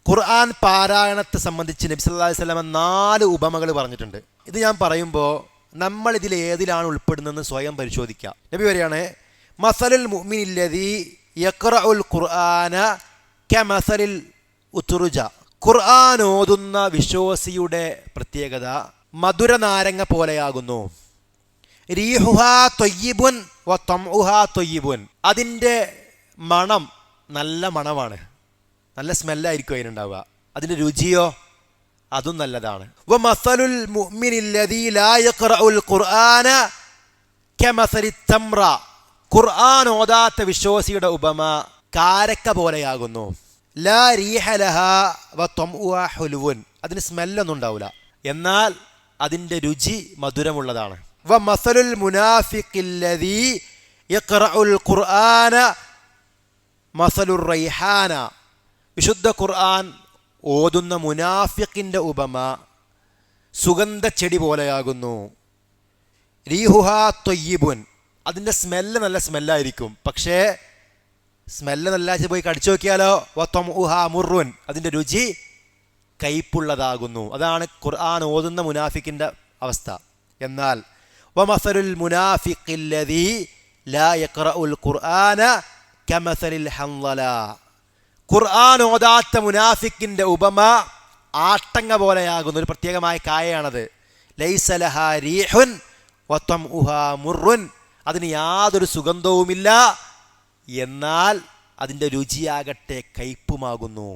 ഖുർആൻ പാരായണത്തെ സംബന്ധിച്ച് നബി സല്ലല്ലാഹു അലൈഹി വസല്ലം 4 ഉപമകൾ പറഞ്ഞിട്ടുണ്ട്. ഇത് ഞാൻ പറയുമ്പോൾ നമ്മൾ ഇതിൽ ഏതിലാണ് ഉൾപ്പെടുന്നതെന്ന് സ്വയം പരിശോധിക്കുക. നബി പറയാണ്, മസലുൽ മുഅ്മിനില്ലദീ യഖറഉൽ ഖുർആന കമസലിൽ ഉത്റുജ. ഖുർആൻ ഓതുന്ന വിശ്വാസിയുടെ പ്രത്യേകത മധുര നാരങ്ങ പോലെയാകുന്നു. റീഹുഹാ ത്വയ്യിബുൻ വ തംഉഹാ ത്വയ്യിബുൻ. അതിൻ്റെ മണം നല്ല മണമാണ്, നല്ല സ്മെല്ലായിരിക്കും അതിനുണ്ടാവുക. അതിൻ്റെ രുചിയോ അതും നല്ലതാണ്. വമസലുൽ മുഅ്മിനില്ലദീ ലാ യഖറഉൽ ഖുർആന കമസലി തംറ. ഖുർആൻ ഓതാത്ത വിശ്വാസിയുടെ ഉപമ കാരക്ക പോലെയാകുന്നു. ലാ റീഹ ലഹാ വ തംഉഹാ ഹുലുവുൻ. അതിന് സ്മെല്ലൊന്നും ഉണ്ടാവില്ല, എന്നാൽ അതിൻ്റെ രുചി മധുരമുള്ളതാണ്. വമസലുൽ മുനാഫിഖില്ലദീ യഖറഉൽ ഖുർആന മസലുർ റൈഹാന. വിശുദ്ധ ഖുർആൻ ഓതുന്ന മുനാഫിഖിൻ്റെ ഉപമ സുഗന്ധ ചെടി പോലെയാകുന്നു. റീഹുഹാ ത്വയ്യിബുൻ. അതിൻ്റെ സ്മെല്ല് നല്ല സ്മെല്ലായിരിക്കും, പക്ഷേ സ്മെല്ല് നല്ല പോയി കടിച്ചു നോക്കിയാലോ വതംഉഹാ മുറുൻ. അതിൻ്റെ രുചി കയ്പുള്ളതാകുന്നു. അതാണ് ഖുർആൻ ഓതുന്ന മുനാഫിഖിൻ്റെ അവസ്ഥ. എന്നാൽ വമസലുൽ മുനാഫിഖില്ലദീ ലാ യഖറഉൽ ഖുർആന കമസലിൽ ഹൻളല. ഖുർആൻ ഓതാത്ത മുനാഫിക്കിൻ്റെ ഉപമ ആട്ടങ്ങ പോലെയാകുന്നു. ഒരു പ്രത്യേകമായ കായയാണത്. ലൈസ ലഹാ റീഹുൻ വതംഉഹാ മുറുൻ. അതിന് യാതൊരു സുഗന്ധവുമില്ല, എന്നാൽ അതിൻ്റെ രുചിയാകട്ടെ കയ്പുമാകുന്നു.